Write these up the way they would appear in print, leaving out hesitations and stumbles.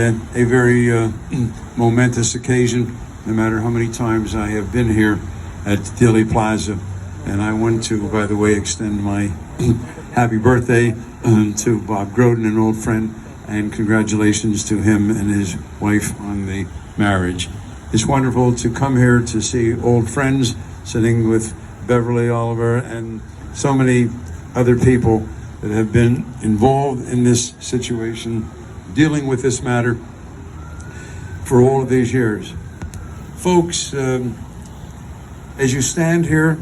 A very momentous occasion, no matter how many times I have been here at Dealey Plaza. And I want to, by the way, extend my happy birthday to Bob Groden, an old friend, and congratulations to him and his wife on the marriage. It's wonderful to come here to see old friends, sitting with Beverly Oliver and so many other people that have been involved in this situation, dealing with this matter for all of these years. Folks, as you stand here,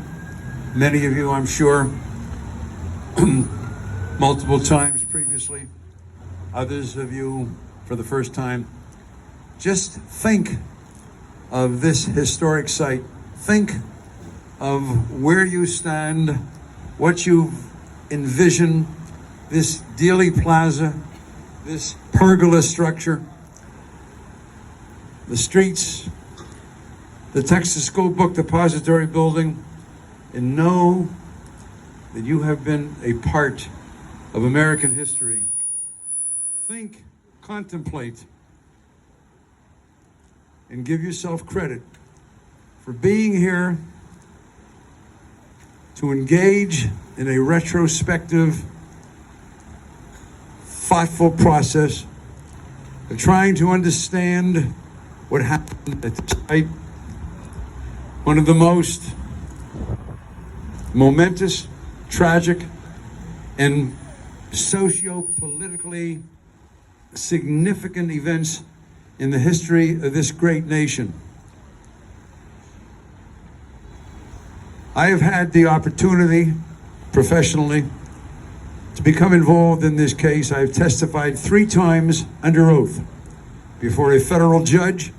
many of you, I'm sure, multiple times previously, others of you for the first time, just think of this historic site. Think of where you stand, what you envision, this Dealey Plaza, this pergola structure, the streets, the Texas School Book Depository building, and know that you have been a part of American history. Think, contemplate, and give yourself credit for being here to engage in a retrospective, thoughtful process of trying to understand what happened at the site. One of the most momentous, tragic, and socio-politically significant events in the history of this great nation. I have had the opportunity, professionally, to become involved in this case. I've testified 3 times under oath before a federal judge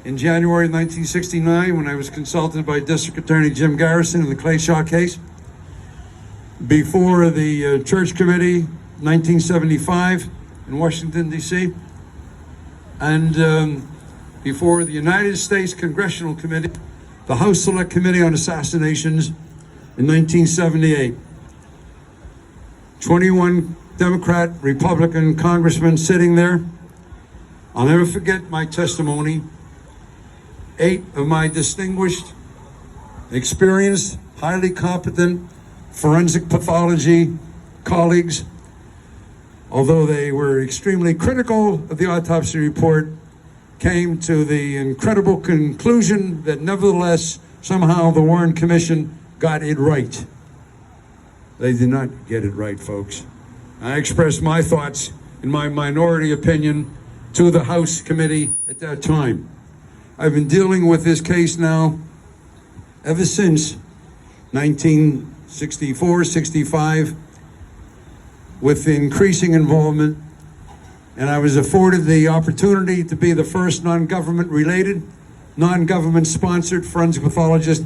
in January 1969 when I was consulted by District Attorney Jim Garrison in the Clayshaw case, before the Church Committee 1975 in Washington, D.C., and before the United States Congressional Committee, the House Select Committee on Assassinations in 1978. 21 Democrat, Republican congressmen sitting there. I'll never forget my testimony. 8 of my distinguished, experienced, highly competent forensic pathology colleagues, although they were extremely critical of the autopsy report, came to the incredible conclusion that nevertheless, somehow the Warren Commission got it right. They did not get it right, folks. I expressed my thoughts in my minority opinion to the House Committee at that time. I've been dealing with this case now ever since 1964, 65, with increasing involvement, and I was afforded the opportunity to be the first non-government related, non-government sponsored forensic pathologist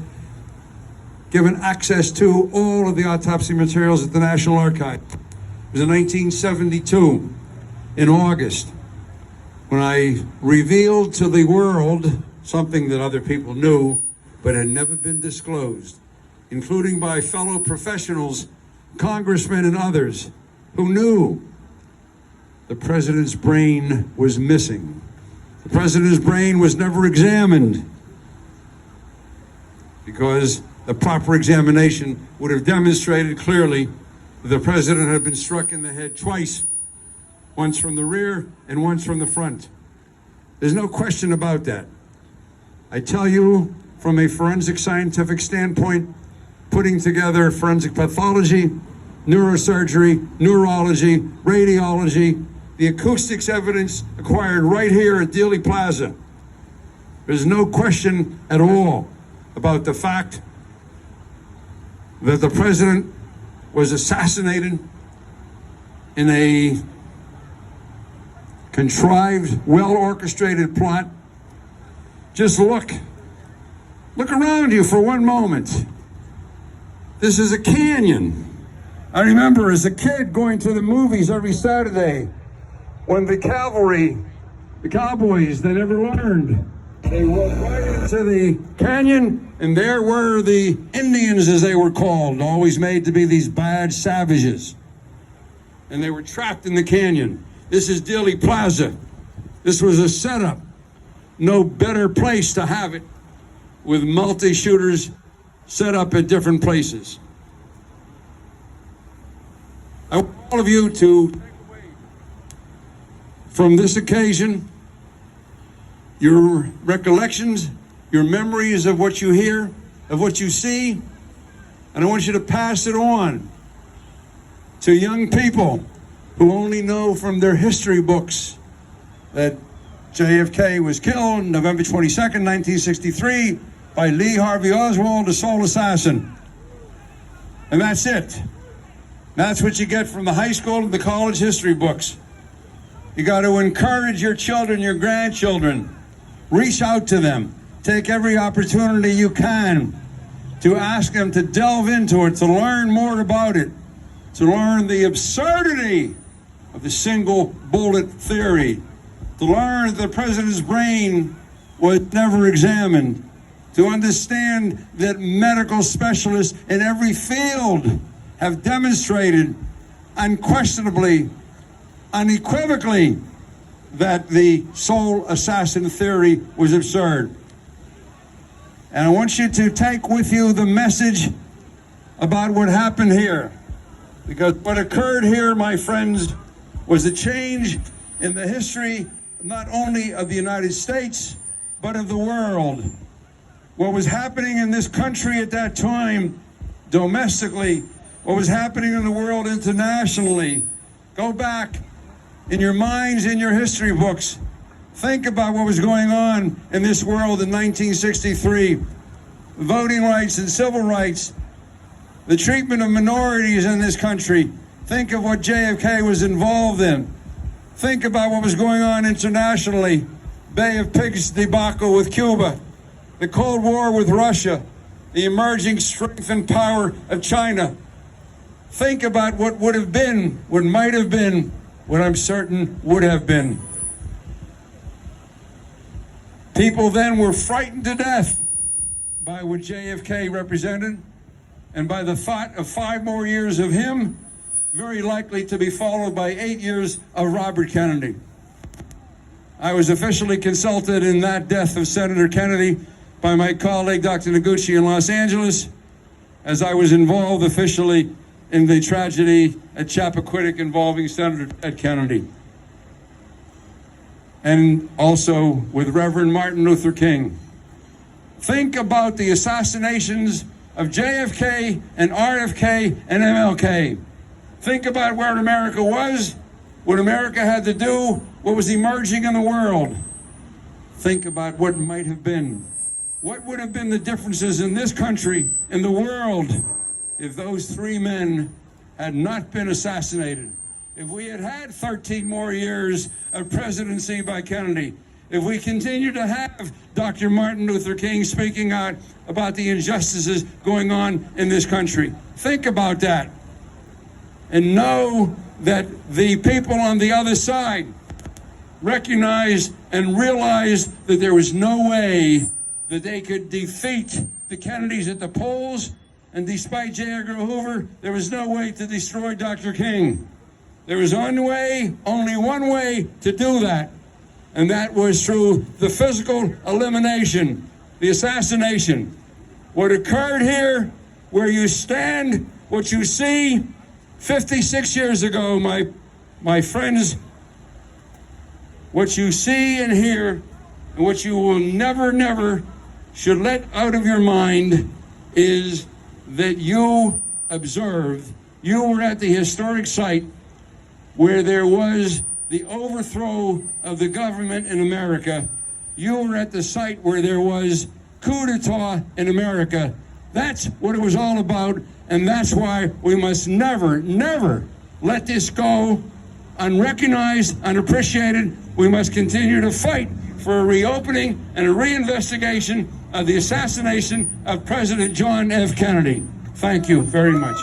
given access to all of the autopsy materials at the National Archive. It was in 1972, in August, when I revealed to the world something that other people knew but had never been disclosed, including by fellow professionals, congressmen and others who knew the president's brain was missing. The president's brain was never examined because the proper examination would have demonstrated clearly that the president had been struck in the head twice, once from the rear and once from the front. There's no question about that. I tell you, from a forensic scientific standpoint, putting together forensic pathology, neurosurgery, neurology, radiology, the acoustics evidence acquired right here at Dealey Plaza. There's no question at all about the fact that the president was assassinated in a contrived, well-orchestrated plot. Just look around you for one moment. This is a canyon. I remember as a kid going to the movies every Saturday when the cavalry, the cowboys, they never learned. They walked right into the canyon, and there were the Indians, as they were called, always made to be these bad savages. And they were trapped in the canyon. This is Dealey Plaza. This was a setup. No better place to have it, with multi-shooters set up at different places. I want all of you to take away from this occasion your recollections, your memories of what you hear, of what you see, and I want you to pass it on to young people who only know from their history books that JFK was killed November 22nd, 1963 by Lee Harvey Oswald, a sole assassin. And that's it. That's what you get from the high school and the college history books. You got to encourage your children, your grandchildren. Reach out to them. Take every opportunity you can to ask them to delve into it, to learn more about it, to learn the absurdity of the single bullet theory, to learn that the president's brain was never examined, to understand that medical specialists in every field have demonstrated unquestionably, unequivocally, that the sole assassin theory was absurd. And I want you to take with you the message about what happened here. Because what occurred here, my friends, was a change in the history not only of the United States, but of the world. What was happening in this country at that time, domestically, what was happening in the world internationally. Go back in your minds, in your history books. Think about what was going on in this world in 1963. Voting rights and civil rights, the treatment of minorities in this country. Think of what JFK was involved in. Think about what was going on internationally. Bay of Pigs debacle with Cuba, the Cold War with Russia, the emerging strength and power of China. Think about what would have been, what might have been, what I'm certain would have been. People then were frightened to death by what JFK represented and by the thought of 5 more years of him, very likely to be followed by 8 years of Robert Kennedy. I was officially consulted in that death of Senator Kennedy by my colleague, Dr. Noguchi, in Los Angeles, as I was involved officially in the tragedy at Chappaquiddick involving Senator Ted Kennedy. And also with Reverend Martin Luther King. Think about the assassinations of JFK and RFK and MLK. Think about where America was, what America had to do, what was emerging in the world. Think about what might have been. What would have been the differences in this country, in the world, if those 3 men had not been assassinated? If we had had 13 more years of presidency by Kennedy, if we continue to have Dr. Martin Luther King speaking out about the injustices going on in this country. Think about that. And know that the people on the other side recognized and realized that there was no way that they could defeat the Kennedys at the polls. And despite J. Edgar Hoover, there was no way to destroy Dr. King. There was only one way to do that. And that was through the physical elimination, the assassination. What occurred here, where you stand, what you see, 56 years ago, my friends, what you see and hear, and what you will never, never should let out of your mind is that you observed, you were at the historic site where there was the overthrow of the government in America. You were at the site where there was coup d'etat in America. That's what it was all about, and that's why we must never, never let this go unrecognized, unappreciated. We must continue to fight for a reopening and a reinvestigation of the assassination of President John F. Kennedy. Thank you very much.